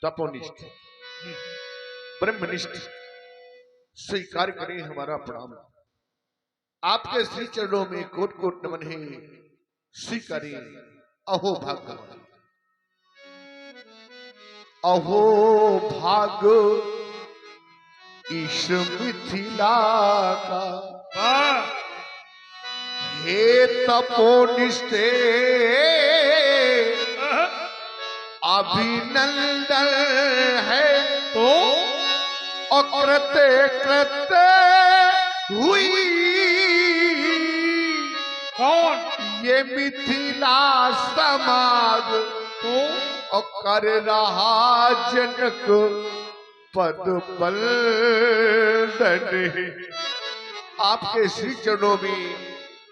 तपोनिष्ठ ब्रह्मनिष्ठ स्वीकार करें हमारा प्रणाम। आपके श्री चरणों में कोट कोट नमन है, स्वीकारें। अहो भाग, अहो भाग ईश मिथिला का, हे तपोनिष्ठे अभिनंदन है तो अकृत्य कृत्य हुई कौन ये मिथिला समाज तो कर रहा जनक पद बंदन। आपके श्री चरणों में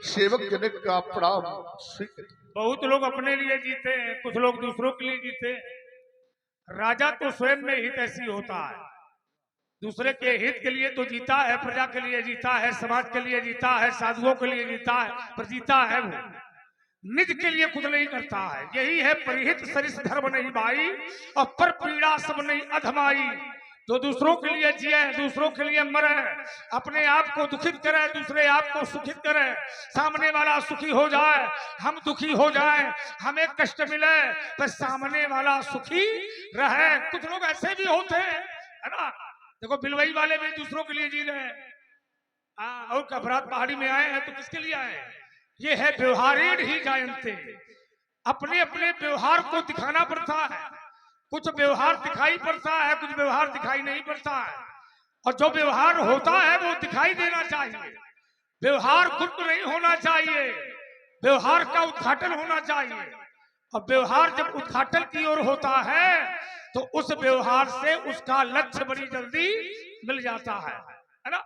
सेवक जनक का प्रणाम स्वीकार। बहुत लोग अपने लिए जीते हैं, कुछ लोग दूसरों के लिए जीते हैं। राजा तो स्वयं में हित ऐसी होता है, दूसरे के हित के लिए तो जीता है, प्रजा के लिए जीता है, समाज के लिए जीता है, साधुओं के लिए जीता है, पर जीता है वो निज के लिए खुद नहीं करता है। यही है परिहित सरिस धर्म नहीं भाई, और पर पीड़ा सब नहीं अधमाई। जो दूसरों के लिए जिए, दूसरों के लिए मरे, अपने आप को दुखित करे, दूसरे आप को सुखित करे, सामने वाला सुखी हो जाए, हम दुखी हो जाए, हमें कष्ट मिले, पर सामने वाला सुखी रहे। कुछ लोग ऐसे भी होते हैं, है ना। देखो बिलवई वाले भी दूसरों के लिए जी रहे हैं, और कबरात पहाड़ी में आए हैं तो किसके लिए आए हैं? ये है व्यवहारेण ही जानते, अपने अपने व्यवहार को दिखाना पड़ता है। कुछ व्यवहार दिखाई पड़ता है, कुछ व्यवहार दिखाई नहीं पड़ता है, और जो व्यवहार होता है वो दिखाई देना चाहिए। व्यवहार गुप्त नहीं होना चाहिए, व्यवहार का उद्घाटन होना चाहिए। और व्यवहार जब उद्घाटन की ओर होता है तो उस व्यवहार से उसका लक्ष्य बड़ी जल्दी मिल जाता है ना।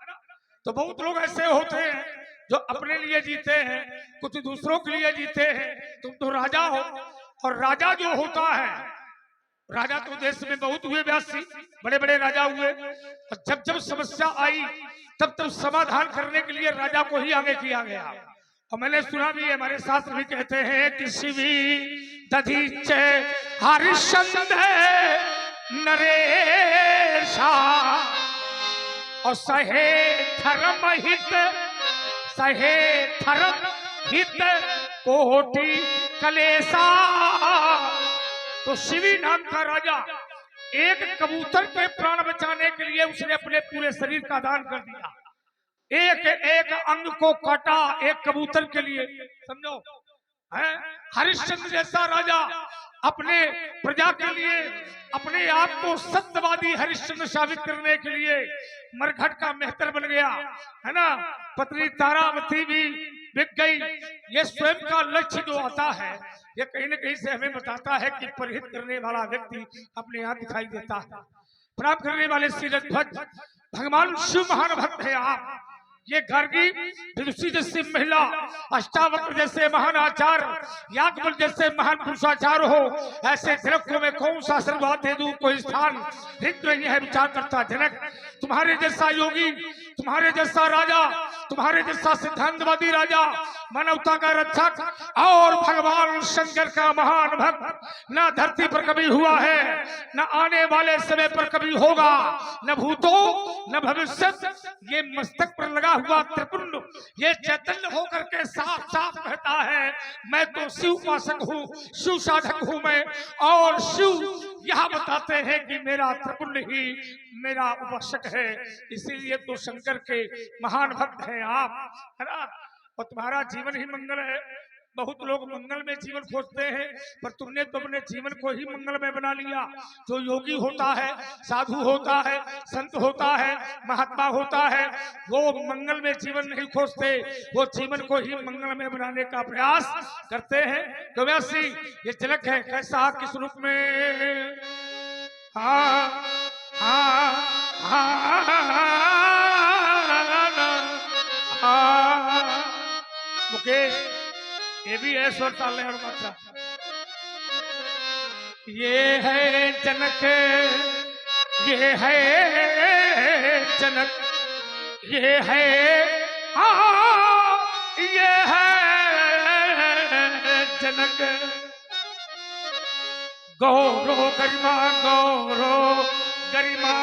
तो बहुत लोग ऐसे होते हैं जो अपने लिए जीते हैं, कुछ दूसरों के लिए जीते हैं। तुम तो राजा हो, और राजा जो होता है, राजा तो देश में बहुत हुए, 82 बड़े बड़े राजा हुए, और जब जब समस्या आई तब तब समाधान करने के लिए राजा को ही आगे किया गया। और मैंने सुना भी, हमारे शास्त्र भी कहते हैं कि शिवी दधीच हरिश्चंद्र नरेशा, और सहे धर्म हित, सहे धर्म हित कोटि कलेसा। तो शिवी नाम का राजा एक कबूतर के प्राण बचाने के लिए उसने अपने पूरे शरीर का दान कर दिया। एक एक अंग को काटा एक कबूतर के लिए, समझो है। हरिश्चंद्र जैसा राजा अपने प्रजा के लिए अपने आप को सत्यवादी हरिश्चंद्र साबित करने के लिए मरघट का मेहतर बन गया, है ना। पत्नी तारावती भी बिक गई। ये स्वयं का लक्ष्य जो आता है, ये कहीं न कहीं से हमें बताता है कि परिहित करने वाला व्यक्ति अपने यहाँ दिखाई देता है। प्राप्त करने वाले श्री ध्वज भगवान शिव महान भक्त है आप। ये गर्गी विदुषी जैसी महिला, अष्टावक्र जैसे महान आचार्य, याज्ञवल्क्य जैसे महान पुरुषाचार हो, ऐसे जनक को मैं कौन सा आशीर्वाद दे दूं, कोई स्थान रिक्त नहीं है। विचार करता जनक, तुम्हारे जैसा योगी, तुम्हारे जैसा राजा, तुम्हारे जैसा सिद्धांतवादी राजा, मानवता का रक्षक और भगवान शंकर का महान भक्त न धरती पर कभी हुआ है, न आने वाले समय पर कभी होगा, न भूतो न भविष्य। ये मस्तक पर लगा हुआ त्रिपुंड ये चैतन्य होकर के साफ साफ कहता है, मैं तो शिव उपासक हूँ, शिव साधक हूँ मैं। और शिव यह बताते हैं कि मेरा त्रिपुंड ही मेरा उपासक है। इसीलिए तो शंकर के महान भक्त हैं आप, है ना। और तुम्हारा जीवन ही मंगल है। बहुत लोग मंगल में जीवन खोजते हैं, पर तुमने तो अपने जीवन को ही मंगलमय बना लिया। जो योगी होता है, साधु होता है, संत होता है, महात्मा होता है, वो मंगल में जीवन नहीं खोजते, वो जीवन को ही मंगलमय बनाने का प्रयास करते हैं। तो वैसी ये झलक है कैसा किस रूप में। हाँ हाँ हाँ मुकेश, ये भी है स्वर ताल और मात्रा। ये है जनक, ये है जनक, ये है ये है जनक। गौरव गरिमा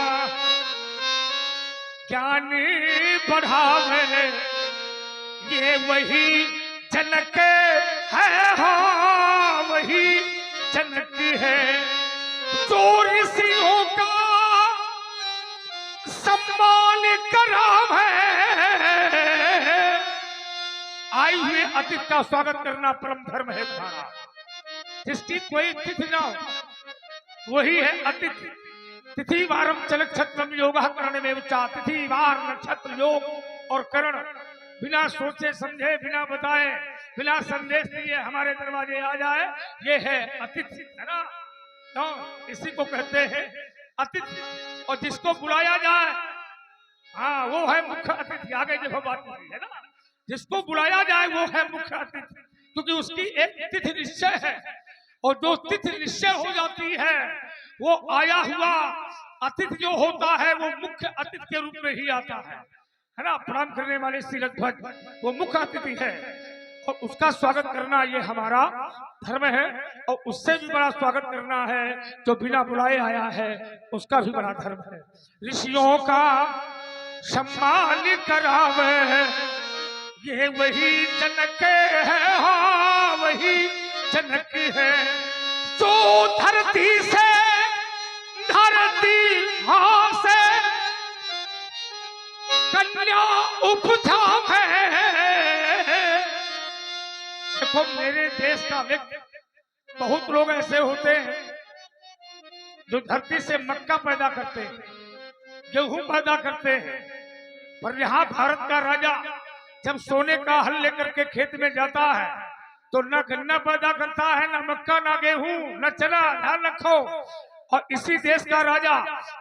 ज्ञानी बढ़ावे, ये वही जनक है, हाँ वही जनक है जो ऋषियों का सम्मान करावे। आए हुए अतिथि का स्वागत करना परम धर्म है हमारा। जिसकी कोई तिथि ना हो वही है अतिथि। तिथि वारम चल नक्षत्रम योग करण में उच्चा। तिथि वार नक्षत्र योग और करण बिना सोचे समझे, बिना बताए, बिना संदेश दिए हमारे दरवाजे आ जाए, ये है अतिथि, है ना? तो इसी को कहते हैं अतिथि। और जिसको बुलाया जाए, हाँ वो है मुख्य अतिथि। आगे देखो बात है ना, जिसको बुलाया जाए वो है मुख्य अतिथि, क्योंकि उसकी एक तिथि निश्चय है। और जो तिथि निश्चय हो जाती है वो आया हुआ अतिथि जो होता है वो मुख्य अतिथि के रूप में ही आता है ना? प्रणाम करने वाले श्री ध्वज वो मुख्य अतिथि है और उसका स्वागत करना ये हमारा धर्म है। और उससे भी बड़ा स्वागत करना है जो बिना बुलाए आया है, उसका भी बड़ा धर्म है। ऋषियों का सम्मान करावे, ये वही जनक है, हाँ वही जनक है जो धरती से हाँ से कन्या उपजावे। देखो मेरे देश का व्यक्ति, बहुत लोग ऐसे होते हैं जो धरती से मक्का पैदा करते हैं, गेहूं पैदा करते हैं, पर यहाँ भारत का राजा जब सोने का हल लेकर के खेत में जाता है तो न गन्ना पैदा करता है, न मक्का, न गेहूं, न चना। ध्यान रखो। और इसी देश का राजा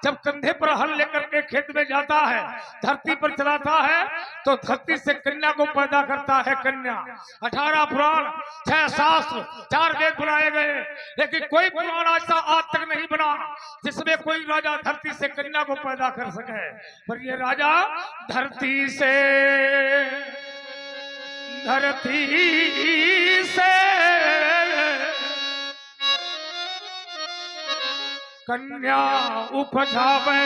जब कंधे पर हल लेकर के खेत में जाता है, धरती पर चलाता है, तो धरती से कन्या को पैदा करता है। कन्या 18 पुराण, 6 शास्त्र, 4 वेद बनाए गए, लेकिन कोई पुराण ऐसा आज तक नहीं बना जिसमें कोई राजा धरती से कन्या को पैदा कर सके। पर ये राजा धरती से कन्या उपजावे,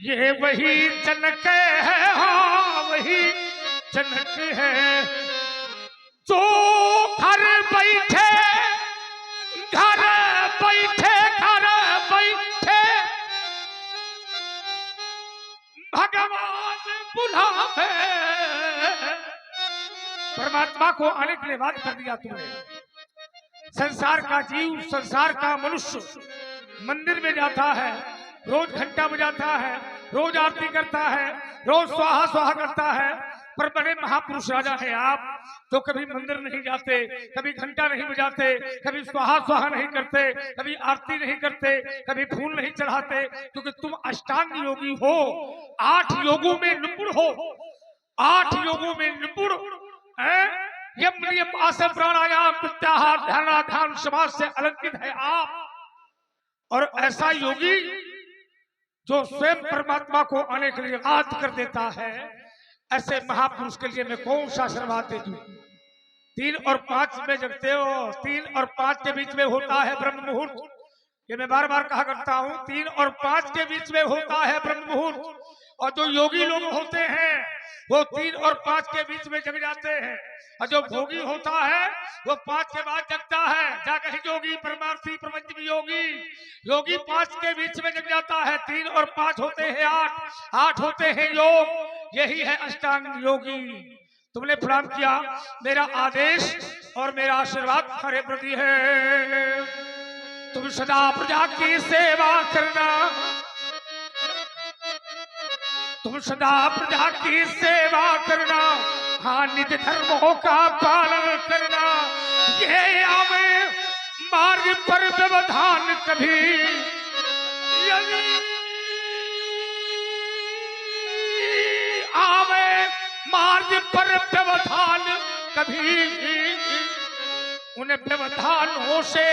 ये वही जनक है, हाँ वही जनक है जो घर बैठे भगवान बुलावे। परमात्मा को आने के लिए बात कर दिया तुमने। संसार का जीव, संसार का मनुष्य मंदिर में जाता है, रोज घंटा बजाता है, रोज आरती करता है, रोज स्वाहा स्वाहा करता है, पर बड़े महापुरुष राजा है आप तो कभी मंदिर नहीं जाते, कभी घंटा नहीं बजाते, कभी स्वाहा स्वाहा नहीं करते, कभी आरती नहीं करते, कभी फूल नहीं चढ़ाते, क्योंकि तुम अष्टांग योगी हो, 8 योगों में निपुण हो, 8 योगों में निपुण है। यम नियम आसन प्राणायाम प्रत्याहार ध्यान समाज से अलंकृत है आप। और ऐसा योगी जो स्वयं परमात्मा को आने के लिए याद कर देता है, ऐसे महापुरुष के लिए मैं कौन सा आशीर्वाद दे दूं? 3 और 5 में जगते हो, 3 और 5 के बीच में होता है ब्रह्म मुहूर्त। ये मैं बार बार कहा करता हूँ, 3 और 5 के बीच में होता है ब्रह्म मुहूर्त। और जो योगी लोग होते हैं वो 3 और 5 के बीच में जग जाते हैं, और जो भोगी होता है वो 5 के बाद जगता है। जाकर योगी परमार्थी प्रपंच में योगी 5 के बीच में जग जाता है। 3 और 5 होते हैं 8 होते हैं योग। यही है अष्टांग योगी। तुमने प्रणाम किया, मेरा आदेश और मेरा आशीर्वाद तुम्हारे प्रति है। तुम सदा प्रजा की सेवा करना, तुम सदा प्रजा की सेवा करना, हाँ निज धर्मों का पालन करना। ये आवे मार्ग पर व्यवधान कभी, यदि आवे मार्ग पर व्यवधान कभी, उन व्यवधानों से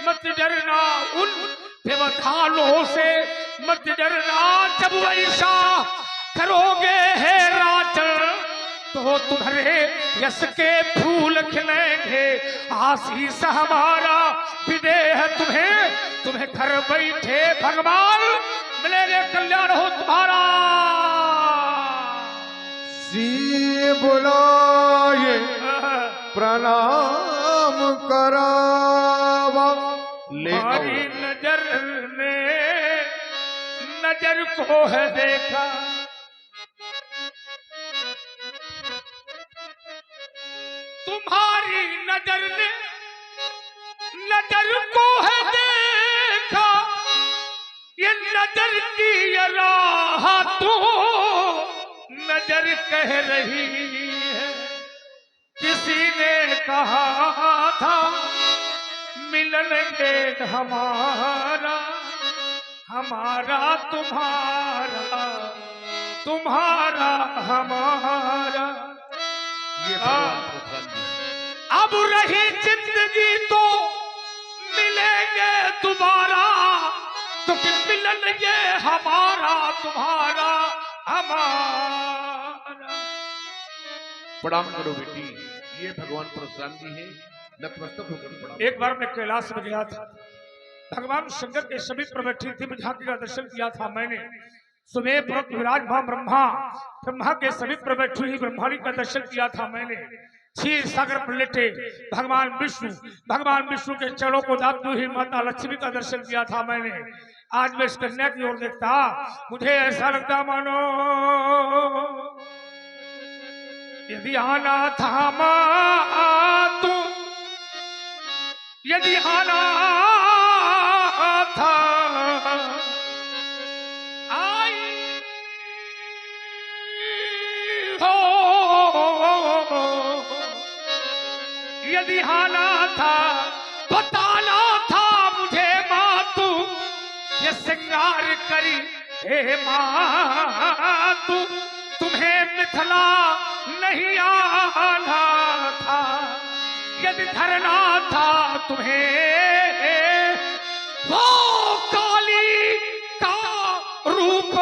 मत डरना, उन व्यवधानों से मत डरना। जब वैसा करोगे हे राजन तो तुम्हारे यश के फूल खिलेंगे। आशीष हमारा विदेह तुम्हें, तुम्हें घर बैठे भगवान मिलेंगे, कल्याण हो तुम्हारा। सी बुलाए प्रणाम करावा, हमारी नजर ने नजर को है देखा, तुम्हारी नजर ने नजर को है देखा, ये नजर की ये राह तो नजर कह रही है। किसी ने कहा था मिलन ये हमारा, हमारा तुम्हारा, तुम्हारा हमारा। ये अब रही जिंदगी तो मिलेंगे दोबारा, तो फिर मिलन ये हमारा तुम्हारा हमारा। प्रणाम करो बेटी, ये भगवान परशुराम जी हैं, नतमस्तक होकर प्रणाम। एक बार मैं कैलाश में गया था, भगवान शंकर के सभी पर बैठी थी, झांकी का दर्शन किया था मैंने। सुबह पर विराजमान ब्रह्मा के सभी पर बैठी हुई ब्रह्माणी का दर्शन किया था मैंने। क्षीर सागर पर लेटे भगवान विष्णु के चरणों को दाबती हुई माता लक्ष्मी का दर्शन किया था मैंने। आज मैं इस कन्या की ओर देखता, मुझे ऐसा लगता मानो यदि आना था तू, यदि आना था आई हो, यदि आना था बताना था मुझे माँ तू, ये श्रृंगार करी हे माँ तू, तुम्हें मिथिला नहीं आना था, यदि धरना था तुम्हें वो काली का रूप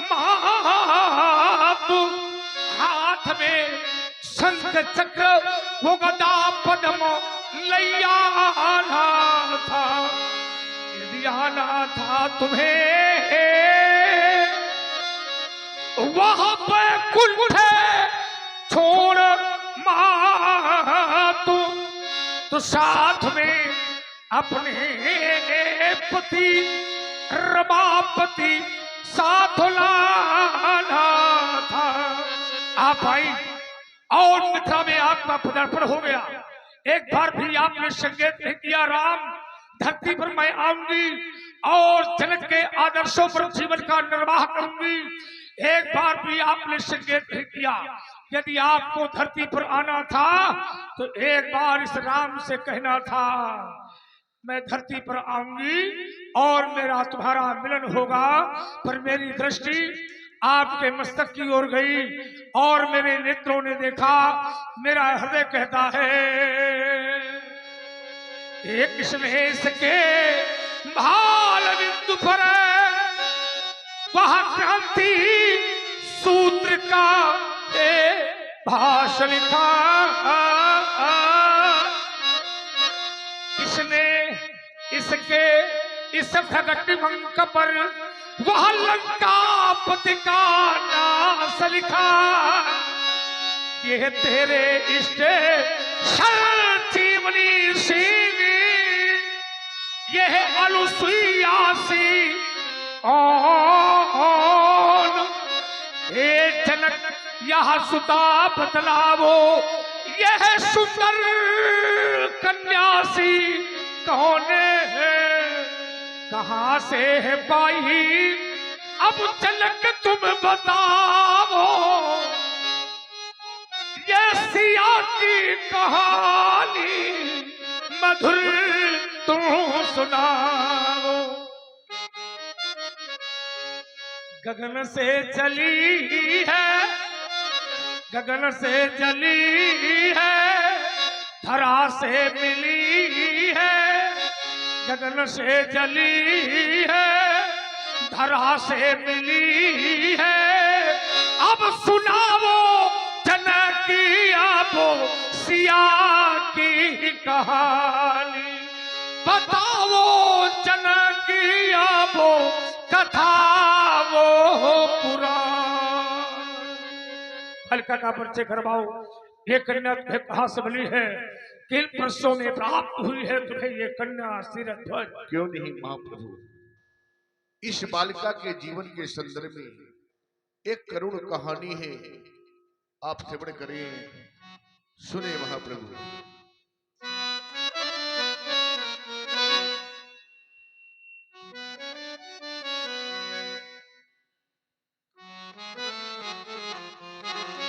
माप, हाथ में शंख चक्र वो गदा पद्म लैया आना था, यदि आना था तुम्हें वहां पे कुंठ छोड़ मातु, तो साथ में अपने पति रमापति साथ लाना था। आप आई और मिथिला में आपका पदार्पण हो गया। एक बार भी आपने संकेत नहीं किया राम धरती पर मैं आऊंगी और जनक के आदर्शों पर जीवन का निर्वाह करूंगी। एक बार भी आपने संकेत नहीं किया। यदि आपको धरती पर आना था तो एक बार इस राम से कहना था मैं धरती पर आऊंगी और मेरा तुम्हारा मिलन होगा। पर मेरी दृष्टि आपके मस्तक की ओर गई और मेरे नेत्रों ने देखा, मेरा हृदय कहता है एक स्नेह के भाल बिंदु पर वह क्रांति सूत्र का भाषण लिखा। इसने इसके इस प्रगट मंक पर वह लंकापति का नाश लिखा। यह तेरे इष्ट जीवनी सिंह, यह अनुसुईयासी कौन, हे जनक यह सुता बतलावो, यह सुंदर कन्यासी कौन है, कहां से है पाई अब जनक तुम बताओ। ये सिया की कहानी मधुर तुम सुनाओ। गगन से चली है, गगन से जली है, धरा से मिली है, गगन से जली है, धरा से मिली है। अब सुनाओ जनक की, अब सिया की कहानी बताओ जनकिया वो कथा वो पुराण। हल्का का परिचय करवाओ। ये कन्या तुम्हें कहाँ से मिली है, किन वर्षों में प्राप्त हुई है तुम्हें ये कन्या सिरध्वज? क्यों नहीं महाप्रभु, इस बालिका के जीवन के संदर्भ में एक करुण कहानी है, आप श्रवण करें, सुने महाप्रभु।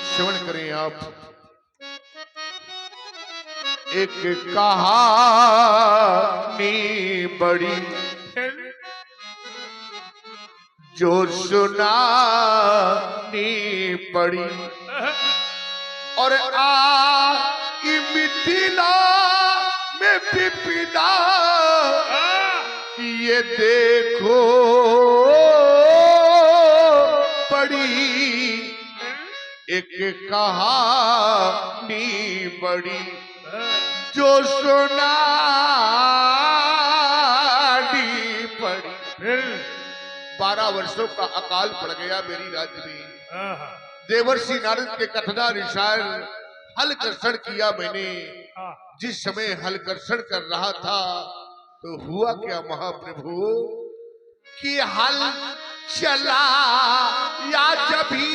श्रवण करें आप। एक कहानी बड़ी जो सुनानी पड़ी, और मिथिला में पिपिला ये देखो पड़ी। एक कहानी बड़ी जो सुनानी पड़ी। 12 वर्षों का अकाल पड़ गया मेरी राज्य में। देवर्षि नारद के कथनानुसार हल कर्षण किया मैंने। जिस समय हल कर्षण कर रहा था तो हुआ क्या महाप्रभु कि हल चला या जभी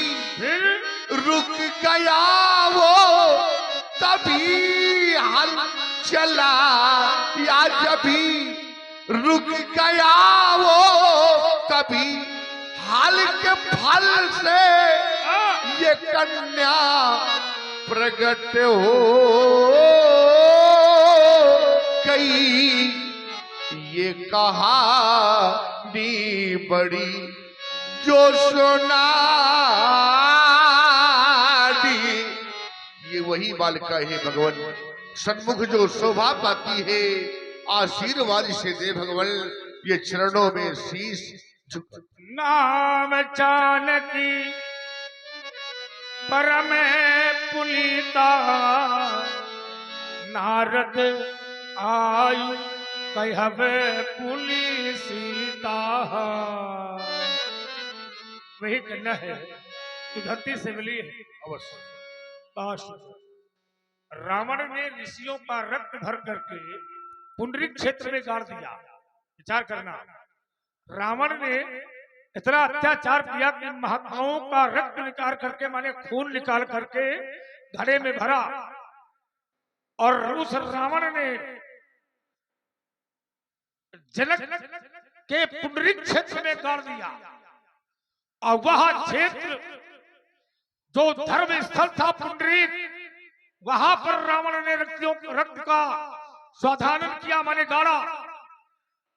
रुक गया वो, तभी हल चला या जभी रुक गया वो, तभी हल के फल से ये कन्या प्रकट हो गई। ये कहानी बड़ी जो सुनानी, ये वही बालिका है भगवान, सन्मुख जो शोभा पाती है। आशीर्वाद से दे भगवान, ये चरणों में शीश झुक। नाम जानकी परम पुनीता, नारद आयु कहवे पुली सीता। वही कन्या है जो धरती से मिली है। अवश्य रावण ने ऋषियों का रक्त भर करके पुंडरीक क्षेत्र में गाड़ दिया। विचार करना, रावण ने इतना अत्याचार किया कि महात्माओं का रक्त निकाल करके, माने खून निकाल करके घड़े में भरा, और उस रावण ने जनक के पुंडरीक क्षेत्र में गाड़ दिया। और वह क्षेत्र जो धर्म स्थल था पुंडरीक, वहां पर रावण ने रक्त का स्वाधानन किया, माने गाड़ा।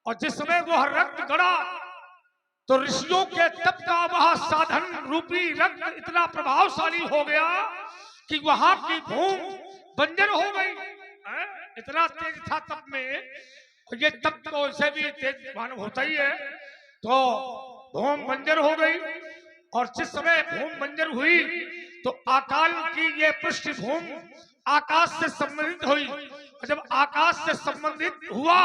और जिस समय वह रक्त गड़ा तो ऋषियों के तप का वह साधन रूपी रक्त इतना प्रभावशाली हो गया कि वहां की भूमि बंजर हो गई। इतना तेज था तप में, ये तप तो ऐसे भी तेज मानव होता ही है। तो भूमि बंजर हो गई, और जिस समय भूमि बंजर हुई तो अकाल की ये पृष्ठभूमि आकाश से संबंधित हुई। जब आकाश से संबंधित हुआ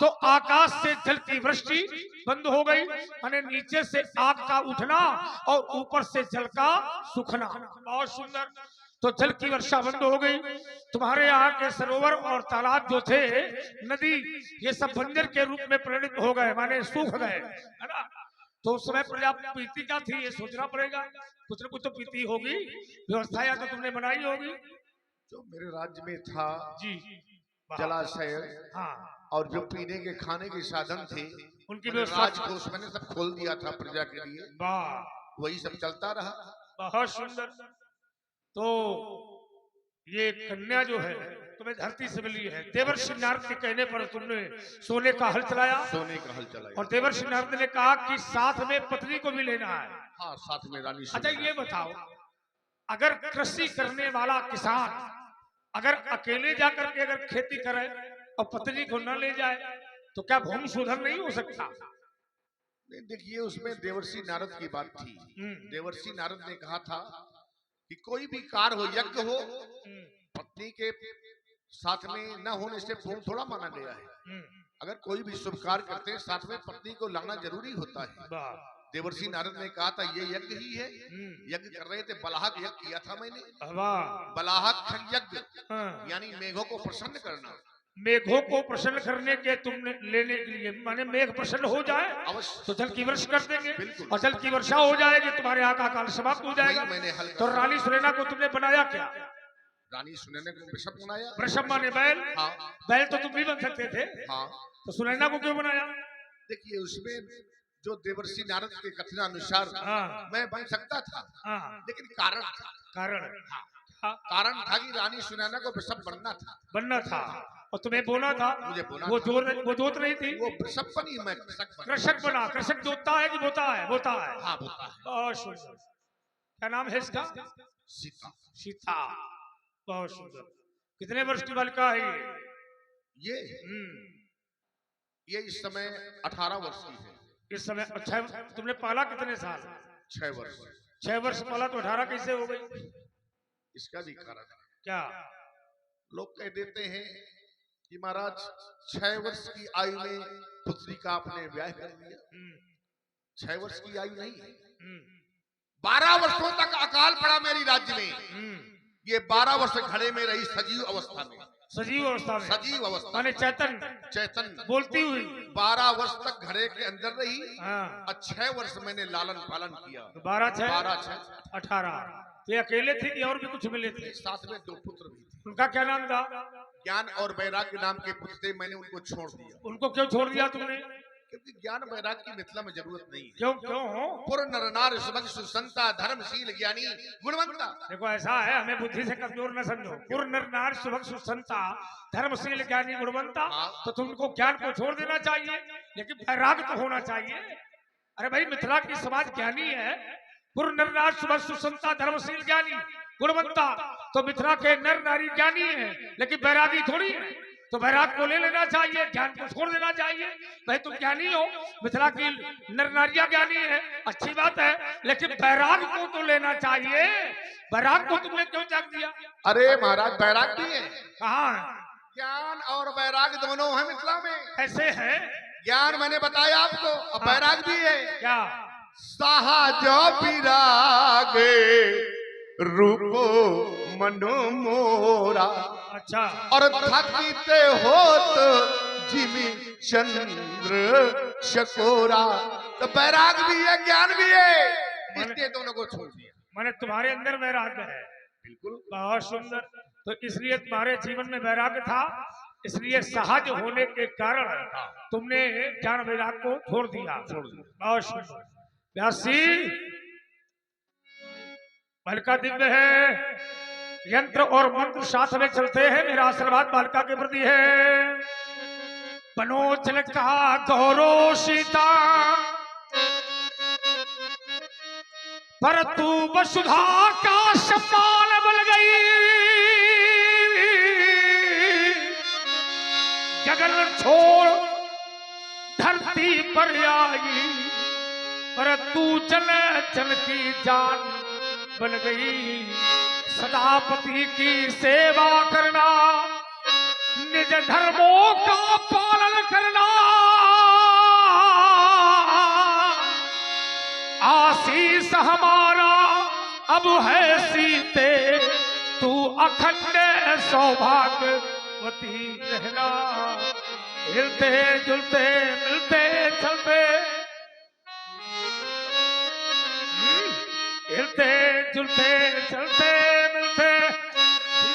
तो आकाश से जल की वृष्टि बंद हो गई, माने नीचे से आग का उठना और ऊपर से जल का सूखना। बहुत सुंदर। तो जल की वर्षा बंद हो गई। तुम्हारे यहाँ के सरोवर और तालाब जो थे, नदी, ये सब बंजर के रूप में परिणत हो गए, माने सूख गए, है ना। तो उस समय प्रजा पीती क्या थी ये सोचना पड़ेगा। कुछ न कुछ तो पीती होगी, व्यवस्था या तो तुमने बनाई होगी। जो मेरे राज्य में था जी, जलाशय, हाँ, और जो पीने के खाने के साधन थे उनकी मैंने व्यवस्था राजकोष मैंने सब खोल दिया था प्रजा के लिए। वाह, वही सब चलता रहा। बहुत सुंदर। तो ये कन्या जो है तुम्हें धरती से मिली है। देवर्षि नारद के कहने पर तुमने सोने का हल चलाया, सोने का हल चलाया। और देवर्षि नारद ने कहा कि साथ में पत्नी को भी लेना है। हाँ, साथ में रानी। अच्छा ये बताओ, अगर कृषि करने वाला किसान अगर अकेले जाकर के अगर खेती करे और पत्नी को न ले जाए तो क्या भूमि शोधन नहीं हो सकता? नहीं, देखिए उसमें देवर्षि नारद की बात थी। देवर्षि नारद ने कहा था कि कोई भी कार्य हो, यज्ञ हो, पत्नी के साथ में न होने से पूर्ण थोड़ा माना गया है। अगर कोई भी शुभ कार्य करते हैं साथ में पत्नी को लाना जरूरी होता है। देवर्षि नारद ने कहा था ये यज्ञ ही है। यज्ञ कर रहे थे, बलाहक यज्ञ किया था मैंने। बलाहक यज्ञ यानी मेघों को प्रसन्न करना। मेघों को प्रसन्न करने के तुमने लेने के लिए, माने मेघ प्रसन्न हो जाए अवश्य तो जल की वर्षा कर देंगे, बिल्कुल। और जल की वर्षा हो जाएगी तुम्हारे यहाँ का काल समाप्त हो जाएगा। मैंने हल तो रानी सुनैना को तुमने बनाया क्या? रानी सुनैना को वृषभ बनाया। वृषभ माने बैल। हाँ। बैल तो तुम भी बन सकते थे। हाँ। तो सुनैना को क्यों बनाया? देखिए उसमें जो देवर्षि नारद के कथनानुसार मैं बन सकता था, लेकिन कारण था। कारण था कि रानी सुनैना को वृषभ बनना था। और तुम्हें बोला था, मुझे बोला वो जोत रही थी। वो वृषभ बनी, मैं कृषक बना। कृषक जोतता है कि बोता है? बोता है। हाँ बोता है। बहुत सुंदर। क्या नाम है इसका? सीता। सीता। बहुत सुंदर। कितने वर्ष की बालिका है ये? ये इस समय 18 वर्ष की है। इस समय। अच्छा, तुमने पाला कितने साल? 6 वर्ष। 6 वर्ष पाला तो 18 कैसे हो गई? इसका भी कारण क्या? लोग कह देते हैं कि महाराज 6 वर्ष की आयु में पुत्री का आपने ब्याह कर दिया। 6 वर्ष की आयु नहीं है। 12 वर्षों तक अकाल पड़ा मेरी राज्य में। ये 12 वर्ष घड़े में रही सजीव अवस्था में। सजीव अवस्था में? सजीव अवस्था माने चैतन बोलती हुई 12 वर्ष तक घड़े के अंदर रही। और 6 वर्ष मैंने लालन पालन किया। 12 6 18। तो ये अकेले थे कि और भी कुछ मिले थे? साथ में 2 पुत्र भी थे। उनका क्या नाम था? ज्ञान और वैराग्य नाम के पुत्र थे। मैंने उनको छोड़ दिया। उनको क्यों छोड़ दिया तुमने? क्योंकि ज्ञान वैराग्य की मिथिला में जरूरत नहीं है। क्यों हो? पुर नर नार सुभग सुसंता धर्मशील ज्ञानी गुणवंता। देखो ऐसा है, हमें बुद्धि से कमजोर न समझो। पुर नर नार सुभग सुसंता धर्मशील ज्ञानी गुणवंता। तो तुमको ज्ञान को छोड़ देना चाहिए, लेकिन वैराग्य तो होना चाहिए। अरे भाई, मिथिला की समाज ज्ञानी है। पुर नर नार सुभग सुसंता धर्मशील ज्ञानी गुणवंता। तो मिथिला के नर नारी ज्ञानी है, लेकिन वैरागी थोड़ी है। तो वैराग को ले लेना चाहिए, ज्ञान को छोड़ देना चाहिए। भाई तुम ज्ञानी हो, मिथिला की नर नारियां ज्ञानी है, अच्छी बात है, लेकिन वैराग को तो लेना चाहिए। वैराग को तुमने क्यों त्याग दिया? अरे महाराज वैराग भी है। कहाँ? ज्ञान और वैराग दोनों है मिथिला में। कैसे है? ज्ञान मैंने बताया आपको, और वैराग भी है। क्या? साहजो विरागे रूपो मनो मोरा। अच्छा। और थकीते होत जिमी चंद्र शकोरा। तो वैराग भी है, ज्ञान भी है, इसलिए दोनों को छोड़ दिया। माने तुम्हारे अंदर वैराग्य है। बिल्कुल। बहुत सुंदर। तो इसलिए तुम्हारे जीवन में वैराग्य था, इसलिए सहज होने के कारण तुमने ज्ञान वैराग को छोड़ दिया। बहुत सुंदर। व्यासी बालिका दिव्य है, यंत्र और मंत्र साथ में चलते हैं। मेरा आशीर्वाद बालिका के प्रति है। बनोचल का गौरव सीता, पर तू वसुधा का समान बन गई। गगन छोड़ धरती पर आई, पर तू जल जल की जान बन गई। सदापति की सेवा करना, निज धर्मों का पालन करना। आशीष हमारा अब है सीते, तू अखंड सौभाग्यवती रहना। हिलते जुलते मिलते चलते, हिलते जुलते चलते मिलते,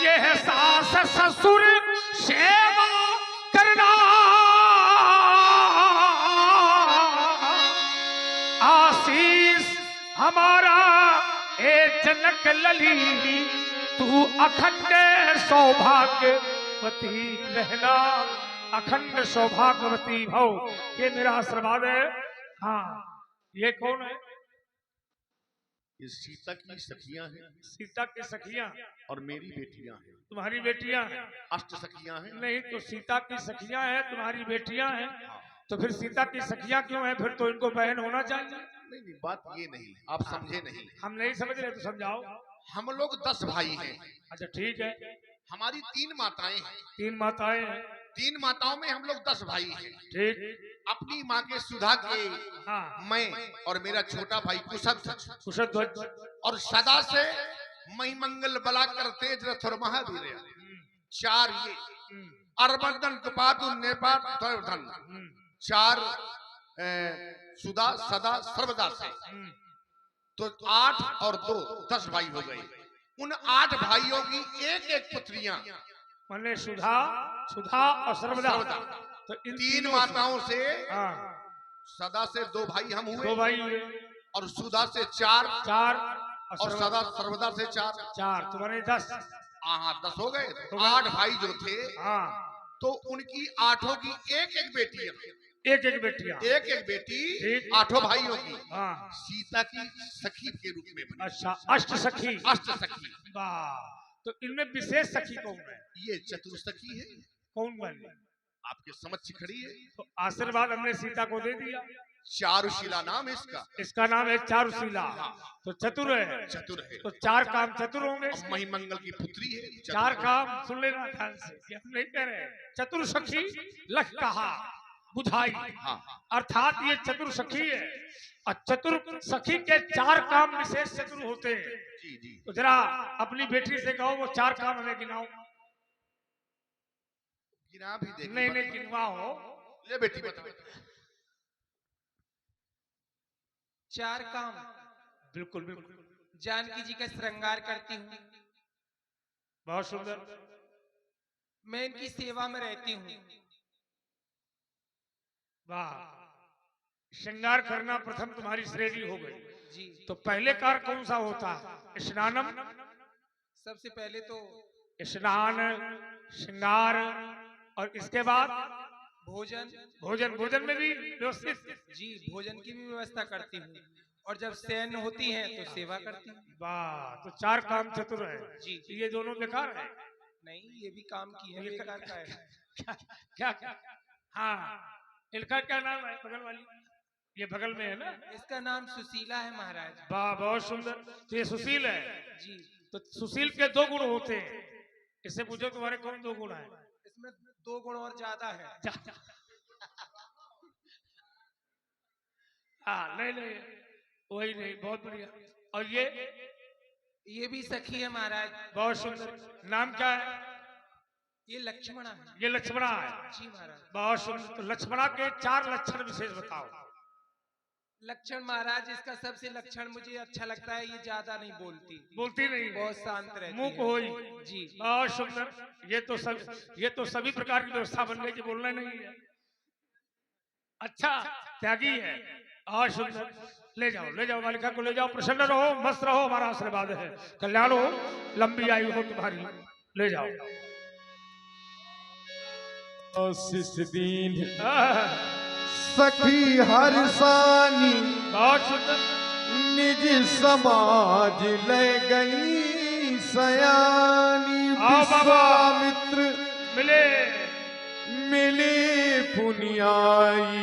यह सास ससुर सेवा करना। आशीष हमारा ए जनक लली, तू अखंड सौभाग्यवती रहना। अखंड सौभाग्यवती भव, ये मेरा आशीर्वाद है। हाँ, ये कौन है? ये सीता की सखियां हैं। सीता की सखियां और मेरी बेटियां हैं। तुम्हारी बेटियां हैं? अष्ट सखियां हैं। नहीं, तो सीता की सखियां हैं, तुम्हारी बेटियां हैं। तो फिर सीता की सखियां क्यों हैं? फिर तो इनको बहन होना चाहिए। नहीं, बात ये नहीं, आप समझे नहीं। हम नहीं समझ रहे तो समझाओ। हम लोग 10 भाई हैं। अच्छा ठीक है। हमारी 3 माताएं हैं। 3 माताएं हैं। 3 माताओं में हम लोग 10 भाई हैं। ठीक। अपनी माँ के सुधा के हाँ। मैं और मेरा छोटा भाई कुशध्वज कुशध्वज। और सदा से महिमंगल बलाकर तेज रथ और महावीर 4 ये अरबर्धन कपातु नेपाल धन 4 सुधा सदा सर्वदा से तो 8 और 2 10 भाई हो गए। उन 8 भाइयों की एक एक पुत्रियां माने सुधा सुधा और सर्वदा। तो इन 3 माताओं से सदा से 2 भाई हम हुए। 2 भाई हुए और सुधा से 4 और सदा सर्वदा से 4 तो बने 10। हाँ 10 हो गए। 8 भाई जो थे तो उनकी 8 की एक एक बेटियां एक एक बेटी 8 भाइयों की सीता की सखी के रूप में बनी। अच्छा, अष्ट सखी। वाह। तो इनमें विशेष सखी कौन है? ये चतुर्सखी है। कौन बनी? आपके समक्ष खड़ी है। तो आशीर्वाद हमने सीता को दे दिया। चारुशीला नाम है इसका नाम है चारुशीला। तो चतुर है। तो 4 काम चतुर होंगे। महिमंगल की पुत्री है। 4 काम सुन लेना ध्यान से, हम नहीं कह रहे। चतुर सखी लख कहा बुझाई। अर्थात ये चतुर सखी है और चतुर सखी के 4 काम विशेष चतुर होते हैं। तो जरा अपनी बेटी से कहो वो 4 काम हमें गिनाओ। गिना भी दे। नहीं गिनवाओ। ले बेटी बता। 4 काम। बिल्कुल। जानकी जी का श्रृंगार करती हूँ। बहुत सुंदर। मैं इनकी सेवा में रहती हूँ। वाह। श्रृंगार करना प्रथम तुम्हारी श्रेणी हो गई जी। तो पहले कार्य कौन सा होता है? स्नानम। सबसे पहले तो स्नान श्रृंगार और इसके बाद भोजन में भी व्यवस्थित। जी भोजन की भी व्यवस्था करती हूँ और जब शयन होती है तो सेवा करती हूँ। वाह। तो 4 काम चतुर है जी। ये दोनों बेकार है? नहीं, ये भी काम की है। बेकार का है। क्या? हाँ। इनका क्या नाम है बगल वाली? ये बगल में है ना? इसका नाम सुशीला है महाराज। वाह बहुत सुंदर। तो ये सुशील है जी। तो सुशील के 2 गुण होते हैं। इससे पूछो तुम्हारे कौन 2 गुण है? इसमें 2 गुण और ज्यादा है। हाँ नहीं वही नहीं। बहुत बढ़िया। और ये भी सखी है महाराज। बहुत सुंदर। नाम क्या है? ये लक्ष्मणा है। ये लक्ष्मणा है। जी महाराज। बहुत सुंदर। तो लक्ष्मणा के 4 लक्षण विशेष बताओ। लक्षण महाराज इसका सबसे लक्षण मुझे अच्छा लगता है, ये ज्यादा नहीं बोलती नहीं, बहुत शांत रहती है। मुंह को जी बहुत सुंदर। ये तो सभी प्रकार की व्यवस्था बन गई कि बोलना नहीं है। अच्छा त्यागी है और सुंदर। ले जाओ बालिका को ले जाओ। प्रसन्न रहो, मस्त रहो, हमारा आशीर्वाद है। कल्याण हो, लंबी आयु हो तुम्हारी। ले जाओ। दीन सखी हरसानी बहुत सुंदर। निज समाज ले गई सयानी। विश्वामित्र मिले पुनियाई